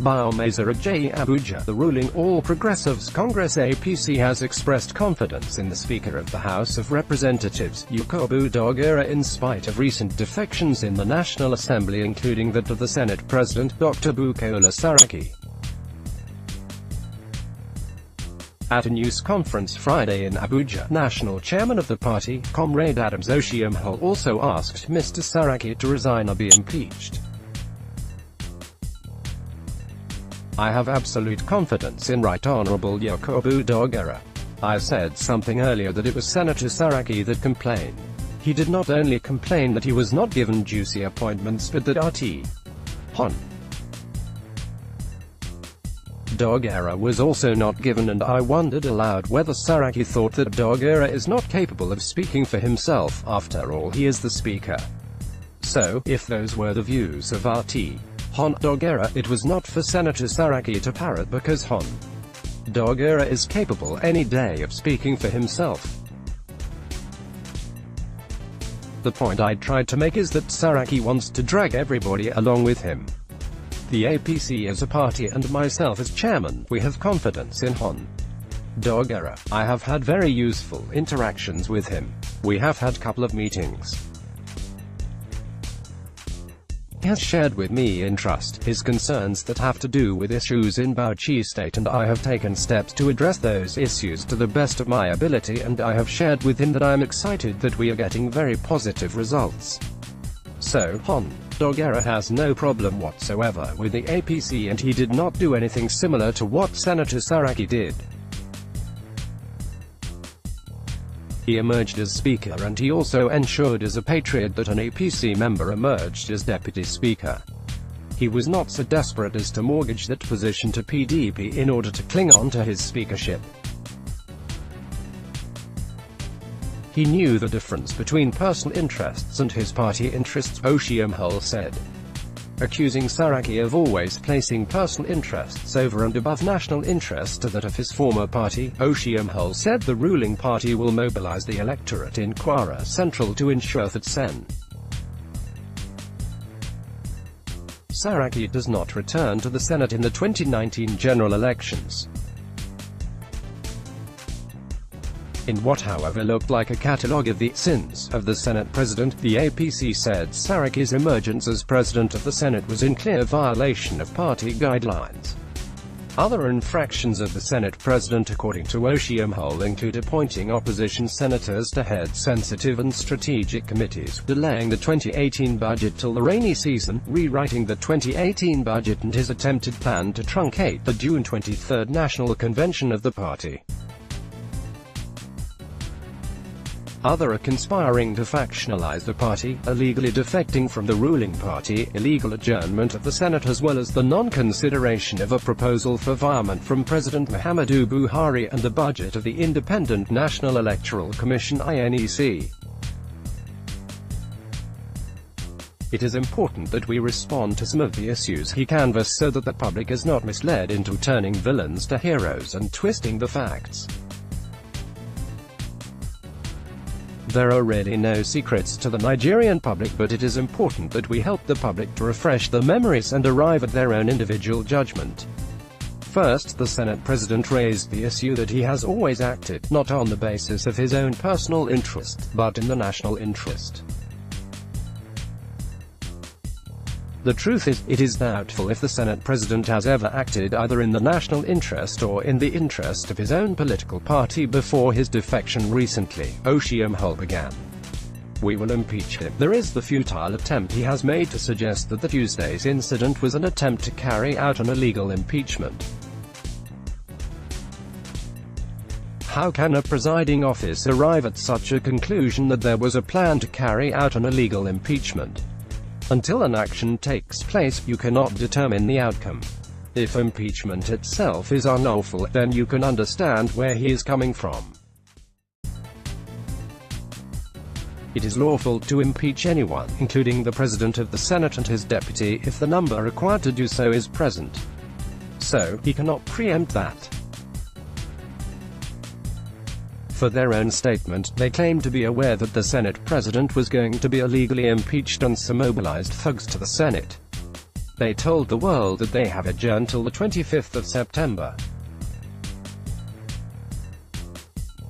Saraki, Abuja. The ruling All Progressives Congress APC has expressed confidence in the Speaker of the House of Representatives, Yakubu Dogera, in spite of recent defections in the National Assembly, including that of the Senate President, Dr. Bukola Saraki. At a news conference Friday in Abuja, National Chairman of the party, Comrade Adams Oshiomhole, also asked Mr. Saraki to resign or be impeached. I have absolute confidence in Right Honorable Yakubu Dogera. I said something earlier that it was Senator Saraki that complained. He did not only complain that he was not given juicy appointments, but that RT. Hon. Dogera was also not given, and I wondered aloud whether Saraki thought that Dogera is not capable of speaking for himself. After all, he is the Speaker. So, if those were the views of RT. Hon. Dogera, it was not for Senator Saraki to parrot, because Hon. Dogera is capable any day of speaking for himself. The point I tried to make is that Saraki wants to drag everybody along with him. The APC as a party and myself as chairman, we have confidence in Hon. Dogera. I have had very useful interactions with him. We have had couple of meetings. He has shared with me in trust his concerns that have to do with issues in Bauchi State, and I have taken steps to address those issues to the best of my ability, and I have shared with him that I am excited that we are getting very positive results. So, Hon. Dogera has no problem whatsoever with the APC, and he did not do anything similar to what Senator Saraki did. He emerged as Speaker, and he also ensured as a patriot that an APC member emerged as Deputy Speaker. He was not so desperate as to mortgage that position to PDP in order to cling on to his speakership. He knew the difference between personal interests and his party interests, Oshiomhole said. Accusing Saraki of always placing personal interests over and above national interest to that of his former party, Oshiomhole said the ruling party will mobilize the electorate in Kwara Central to ensure that Sen. Saraki does not return to the Senate in the 2019 general elections. In what, however, looked like a catalogue of the sins of the Senate President, the APC said Saraki's emergence as President of the Senate was in clear violation of party guidelines. Other infractions of the Senate President, according to Oshiomhole, include appointing opposition senators to head sensitive and strategic committees, delaying the 2018 budget till the rainy season, rewriting the 2018 budget, and his attempted plan to truncate the June 23 National Convention of the party. Others are conspiring to factionalize the party, illegally defecting from the ruling party, illegal adjournment of the Senate, as well as the non-consideration of a proposal for violence from President Muhammadu Buhari and the budget of the Independent National Electoral Commission (INEC). It is important that we respond to some of the issues he canvassed so that the public is not misled into turning villains to heroes and twisting the facts. There are really no secrets to the Nigerian public, but it is important that we help the public to refresh their memories and arrive at their own individual judgment. First, the Senate President raised the issue that he has always acted, not on the basis of his own personal interest, but in the national interest. The truth is, it is doubtful if the Senate President has ever acted either in the national interest or in the interest of his own political party before his defection recently, Oshiomhole began. We will impeach him. There is the futile attempt he has made to suggest that the Tuesday's incident was an attempt to carry out an illegal impeachment. How can a presiding officer arrive at such a conclusion that there was a plan to carry out an illegal impeachment? Until an action takes place, you cannot determine the outcome. If impeachment itself is unlawful, then you can understand where he is coming from. It is lawful to impeach anyone, including the President of the Senate and his deputy, if the number required to do so is present. So, he cannot preempt that. For their own statement, they claim to be aware that the Senate President was going to be illegally impeached and so mobilized thugs to the Senate. They told the world that they have adjourned till the 25th of September.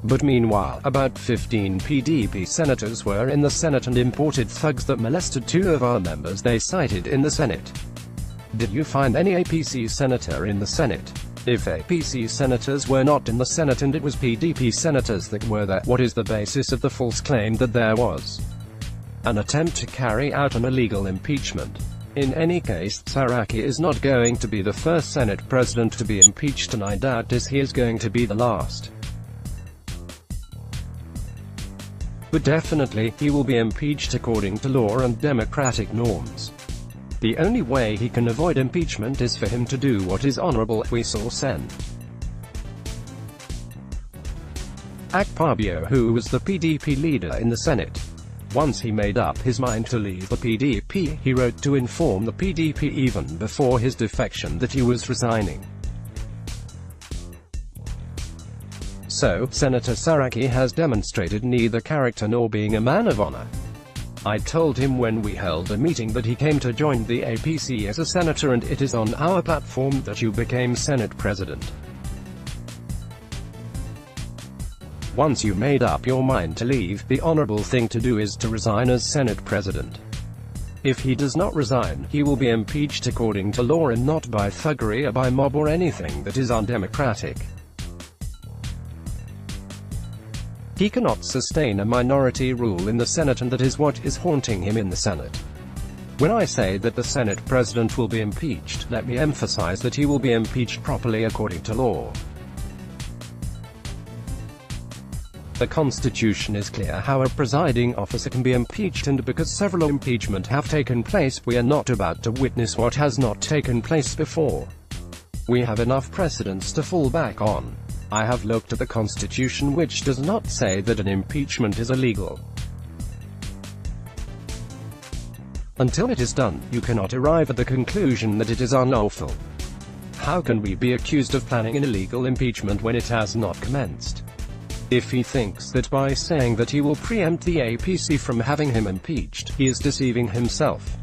But meanwhile, about 15 PDP senators were in the Senate and imported thugs that molested 2 of our members they cited in the Senate. Did you find any APC senator in the Senate? If APC senators were not in the Senate and it was PDP senators that were there, what is the basis of the false claim that there was an attempt to carry out an illegal impeachment? In any case, Saraki is not going to be the first Senate president to be impeached, and I doubt he is going to be the last. But definitely, he will be impeached according to law and democratic norms. The only way he can avoid impeachment is for him to do what is honorable, we saw Sen. Akpabio, who was the PDP leader in the Senate. Once he made up his mind to leave the PDP, he wrote to inform the PDP even before his defection that he was resigning. So, Senator Saraki has demonstrated neither character nor being a man of honor. I told him when we held a meeting that he came to join the APC as a senator, and it is on our platform that you became Senate President. Once you made up your mind to leave, the honorable thing to do is to resign as Senate President. If he does not resign, he will be impeached according to law and not by thuggery or by mob or anything that is undemocratic. He cannot sustain a minority rule in the Senate, and that is what is haunting him in the Senate. When I say that the Senate President will be impeached, let me emphasize that he will be impeached properly according to law. The Constitution is clear how a presiding officer can be impeached, and because several impeachments have taken place, we are not about to witness what has not taken place before. We have enough precedents to fall back on. I have looked at the Constitution, which does not say that an impeachment is illegal. Until it is done, you cannot arrive at the conclusion that it is unlawful. How can we be accused of planning an illegal impeachment when it has not commenced? If he thinks that by saying that he will preempt the APC from having him impeached, he is deceiving himself.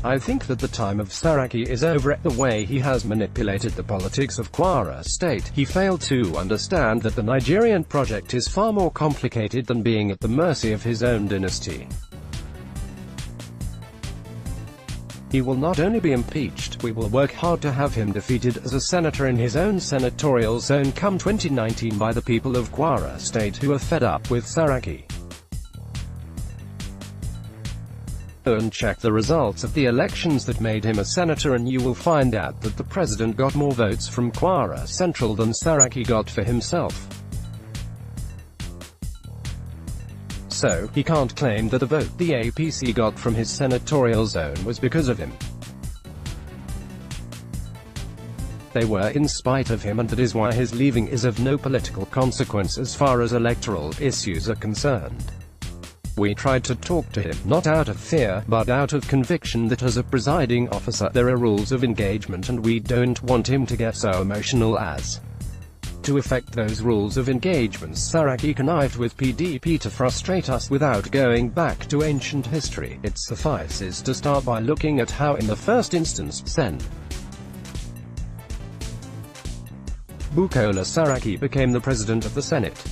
I think that the time of Saraki is over. The way he has manipulated the politics of Kwara State, he failed to understand that the Nigerian project is far more complicated than being at the mercy of his own dynasty. He will not only be impeached, we will work hard to have him defeated as a senator in his own senatorial zone come 2019 by the people of Kwara State, who are fed up with Saraki. And check the results of the elections that made him a senator, and you will find out that the president got more votes from Kwara Central than Saraki got for himself. So, he can't claim that the vote the APC got from his senatorial zone was because of him. They were in spite of him, and that is why his leaving is of no political consequence as far as electoral issues are concerned. We tried to talk to him, not out of fear, but out of conviction that as a presiding officer, there are rules of engagement, and we don't want him to get so emotional as to affect those rules of engagement. Saraki connived with PDP to frustrate us without going back to ancient history. It suffices to start by looking at how in the first instance, Sen. Bukola Saraki became the president of the Senate.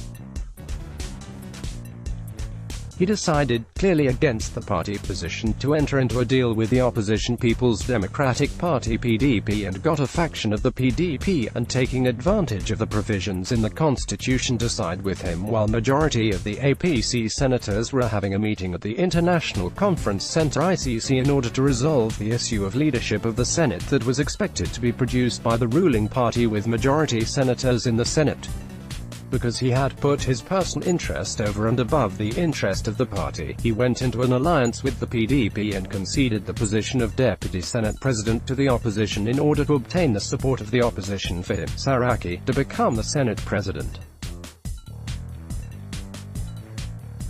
He decided, clearly against the party position, to enter into a deal with the opposition People's Democratic Party (PDP) and got a faction of the PDP, and taking advantage of the provisions in the Constitution, to side with him, while majority of the APC senators were having a meeting at the International Conference Center (ICC) in order to resolve the issue of leadership of the Senate that was expected to be produced by the ruling party with majority senators in the Senate. Because he had put his personal interest over and above the interest of the party, he went into an alliance with the PDP and conceded the position of Deputy Senate President to the opposition in order to obtain the support of the opposition for him, Saraki, to become the Senate President.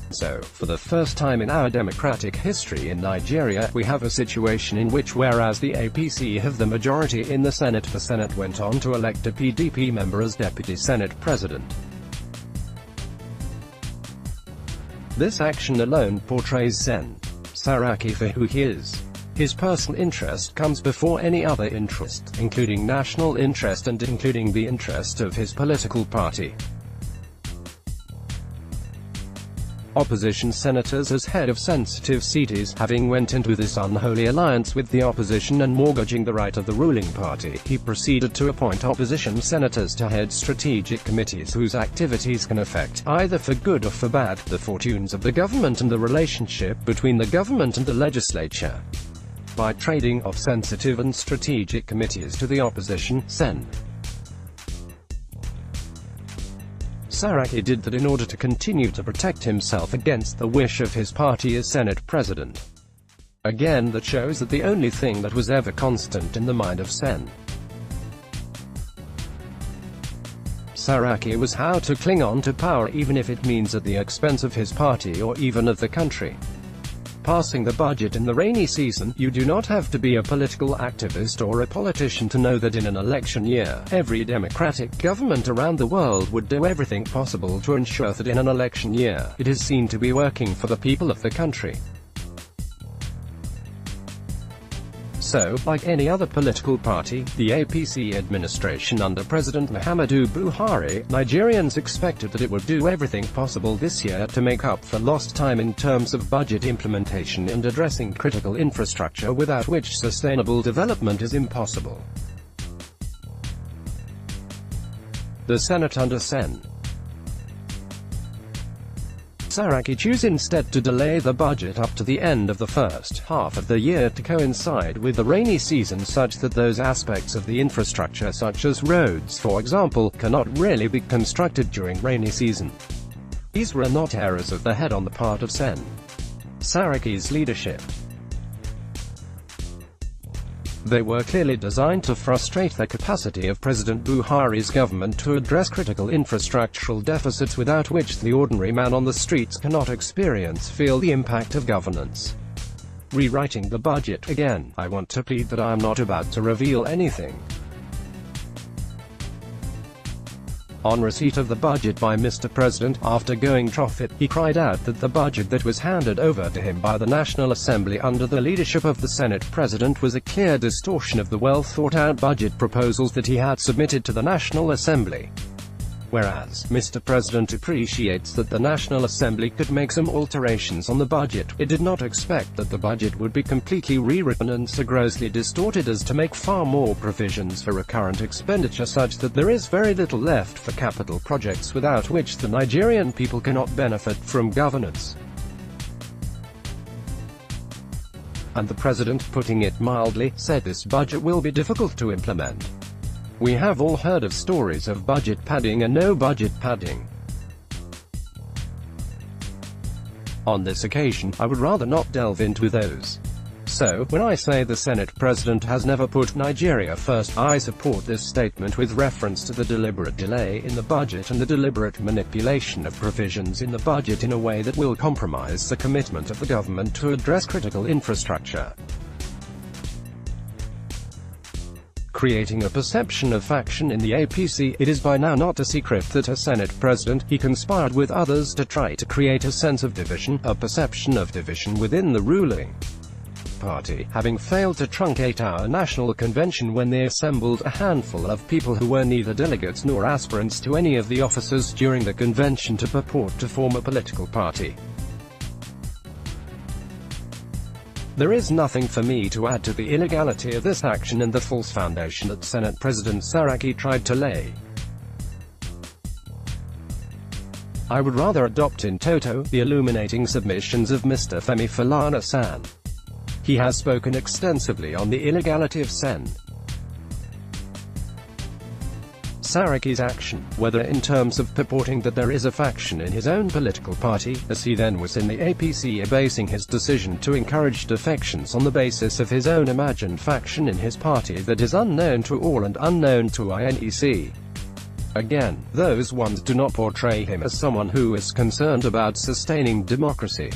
So, for the first time in our democratic history in Nigeria, we have a situation in which, whereas the APC have the majority in the Senate went on to elect a PDP member as Deputy Senate President. This action alone portrays Sen. Saraki for who he is. His personal interest comes before any other interest, including national interest and including the interest of his political party. Opposition senators as head of sensitive cities, having went into this unholy alliance with the opposition and mortgaging the right of the ruling party, he proceeded to appoint opposition senators to head strategic committees whose activities can affect, either for good or for bad, the fortunes of the government and the relationship between the government and the legislature. By trading off sensitive and strategic committees to the opposition, Sen. Saraki did that in order to continue to protect himself against the wish of his party as Senate President. Again, that shows that the only thing that was ever constant in the mind of Sen. Saraki was how to cling on to power even if it means at the expense of his party or even of the country. Passing the budget in the rainy season, you do not have to be a political activist or a politician to know that in an election year, every democratic government around the world would do everything possible to ensure that in an election year, it is seen to be working for the people of the country. So, like any other political party, the APC administration under President Muhammadu Buhari, Nigerians expected that it would do everything possible this year to make up for lost time in terms of budget implementation and addressing critical infrastructure without which sustainable development is impossible. The Senate under Sen. Saraki chose instead to delay the budget up to the end of the first half of the year to coincide with the rainy season such that those aspects of the infrastructure such as roads, for example, cannot really be constructed during rainy season. These were not errors of the head on the part of Sen. Saraki's leadership. They were clearly designed to frustrate the capacity of President Buhari's government to address critical infrastructural deficits without which the ordinary man on the streets cannot feel the impact of governance. Rewriting the budget. Again, I want to plead that I am not about to reveal anything. On receipt of the budget by Mr. President, after going through it, he cried out that the budget that was handed over to him by the National Assembly under the leadership of the Senate President was a clear distortion of the well-thought-out budget proposals that he had submitted to the National Assembly. Whereas, Mr. President appreciates that the National Assembly could make some alterations on the budget, it did not expect that the budget would be completely rewritten and so grossly distorted as to make far more provisions for recurrent expenditure such that there is very little left for capital projects without which the Nigerian people cannot benefit from governance. And the President, putting it mildly, said this budget will be difficult to implement. We have all heard of stories of budget padding and no budget padding. On this occasion, I would rather not delve into those. So, when I say the Senate President has never put Nigeria first, I support this statement with reference to the deliberate delay in the budget and the deliberate manipulation of provisions in the budget in a way that will compromise the commitment of the government to address critical infrastructure. Creating a perception of faction in the APC, it is by now not a secret that as Senate President, he conspired with others to try to create a sense of division, a perception of division within the ruling party, having failed to truncate our national convention when they assembled a handful of people who were neither delegates nor aspirants to any of the offices during the convention to purport to form a political party. There is nothing for me to add to the illegality of this action and the false foundation that Senate President Saraki tried to lay. I would rather adopt in toto the illuminating submissions of Mr. Femi Falana-san. He has spoken extensively on the illegality of Sen. Saraki's action, whether in terms of purporting that there is a faction in his own political party, as he then was in the APC, basing his decision to encourage defections on the basis of his own imagined faction in his party that is unknown to all and unknown to INEC. Again, those ones do not portray him as someone who is concerned about sustaining democracy.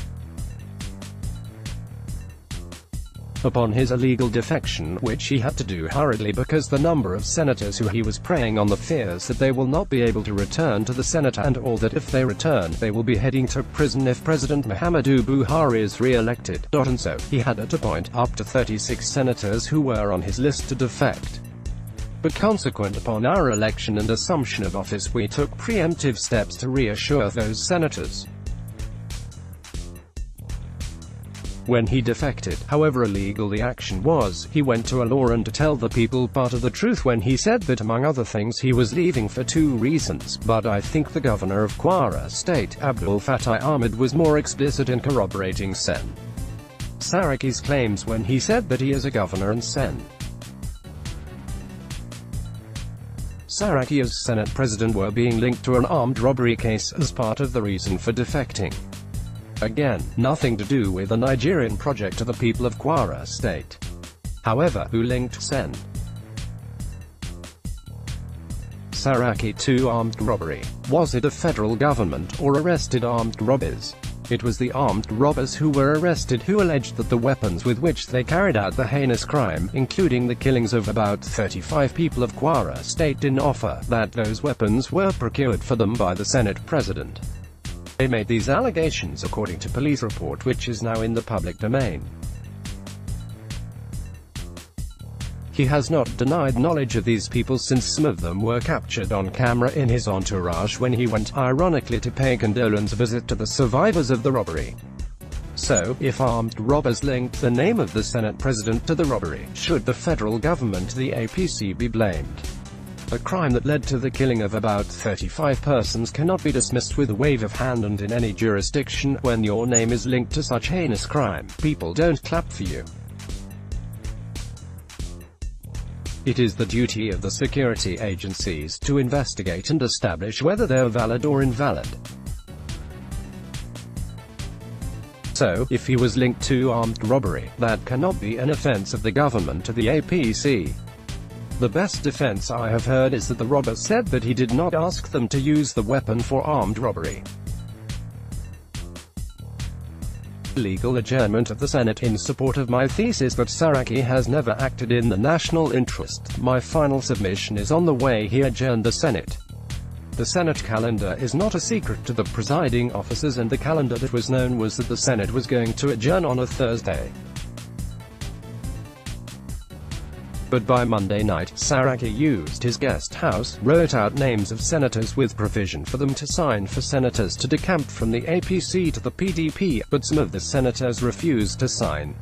upon his illegal defection, which he had to do hurriedly because the number of senators who he was preying on the fears that they will not be able to return to the Senate, and or that if they return, they will be heading to prison if President Muhammadu Buhari is re-elected. And so, he had to appoint up to 36 senators who were on his list to defect. But consequent upon our election and assumption of office, we took preemptive steps to reassure those senators. When he defected, however illegal the action was, he went to Allah and to tell the people part of the truth when he said that among other things he was leaving for 2 reasons, but I think the governor of Kwara State, Abdul Fattah Ahmed, was more explicit in corroborating Sen. Saraki's claims when he said that he is a governor and Sen. Saraki as Senate President were being linked to an armed robbery case as part of the reason for defecting. Again, nothing to do with the Nigerian project to the people of Kwara State. However, who linked Sen. Saraki to armed robbery? Was it a federal government or arrested armed robbers? It was the armed robbers who were arrested who alleged that the weapons with which they carried out the heinous crime, including the killings of about 35 people of Kwara State, didn't offer, that those weapons were procured for them by the Senate President. They made these allegations according to police report which is now in the public domain. He has not denied knowledge of these people since some of them were captured on camera in his entourage when he went, ironically, to pay condolence visit to the survivors of the robbery. So, if armed robbers linked the name of the Senate President to the robbery, should the federal government, the APC, be blamed? A crime that led to the killing of about 35 persons cannot be dismissed with a wave of hand, and in any jurisdiction, when your name is linked to such heinous crime, people don't clap for you. It is the duty of the security agencies to investigate and establish whether they are valid or invalid. So, if he was linked to armed robbery, that cannot be an offense of the government or the APC. The best defense I have heard is that the robber said that he did not ask them to use the weapon for armed robbery. Legal adjournment of the Senate in support of my thesis that Saraki has never acted in the national interest. My final submission is on the way he adjourned the Senate. The Senate calendar is not a secret to the presiding officers, and the calendar that was known was that the Senate was going to adjourn on a Thursday. But by Monday night, Saraki used his guest house, wrote out names of senators with provision for them to sign for senators to decamp from the APC to the PDP, but some of the senators refused to sign.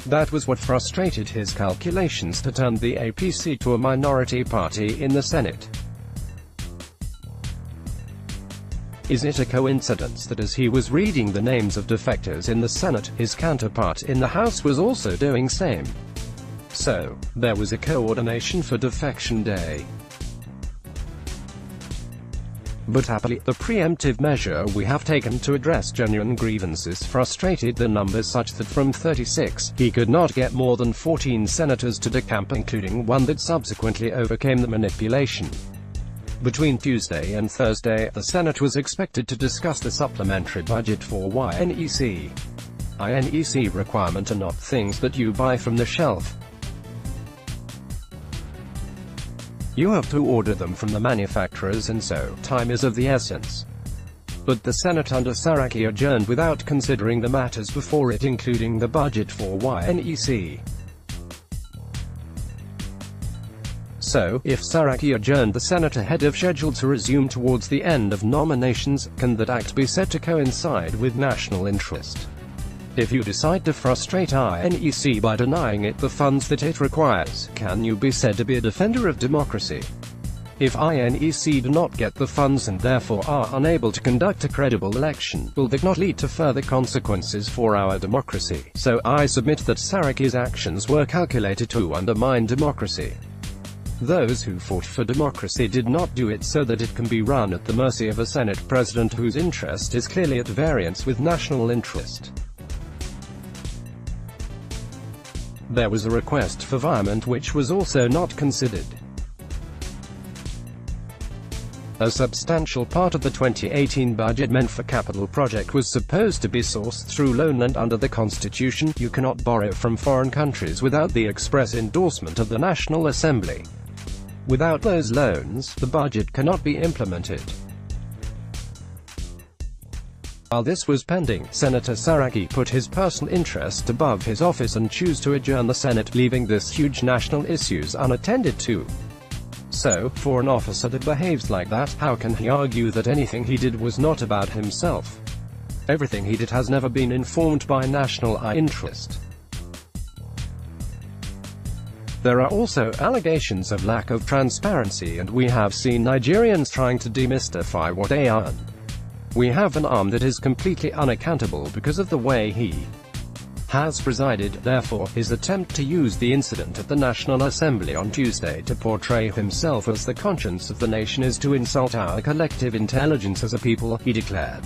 That was what frustrated his calculations to turn the APC to a minority party in the Senate. Is it a coincidence that as he was reading the names of defectors in the Senate, his counterpart in the House was also doing same? So, there was a coordination for defection day. But happily, the preemptive measure we have taken to address genuine grievances frustrated the numbers such that from 36, he could not get more than 14 senators to decamp, including one that subsequently overcame the manipulation. Between Tuesday and Thursday, the Senate was expected to discuss the supplementary budget for YNEC. INEC requirements are not things that you buy from the shelf. You have to order them from the manufacturers, and so, time is of the essence. But the Senate under Saraki adjourned without considering the matters before it, including the budget for YNEC. So, if Saraki adjourned the Senate ahead of schedule to resume towards the end of nominations, can that act be said to coincide with national interest? If you decide to frustrate INEC by denying it the funds that it requires, can you be said to be a defender of democracy? If INEC do not get the funds and therefore are unable to conduct a credible election, will that not lead to further consequences for our democracy? So, I submit that Saraki's actions were calculated to undermine democracy. Those who fought for democracy did not do it so that it can be run at the mercy of a Senate President whose interest is clearly at variance with national interest. There was a request for virement which was also not considered. A substantial part of the 2018 budget meant for capital project was supposed to be sourced through loan, and under the Constitution, you cannot borrow from foreign countries without the express endorsement of the National Assembly. Without those loans, the budget cannot be implemented. While this was pending, Senator Saraki put his personal interest above his office and chose to adjourn the Senate, leaving this huge national issues unattended to. So, for an officer that behaves like that, how can he argue that anything he did was not about himself? Everything he did has never been informed by national interest. There are also allegations of lack of transparency, and we have seen Nigerians trying to demystify what they earn. We have an arm that is completely unaccountable because of the way he has presided. Therefore, his attempt to use the incident at the National Assembly on Tuesday to portray himself as the conscience of the nation is to insult our collective intelligence as a people, he declared.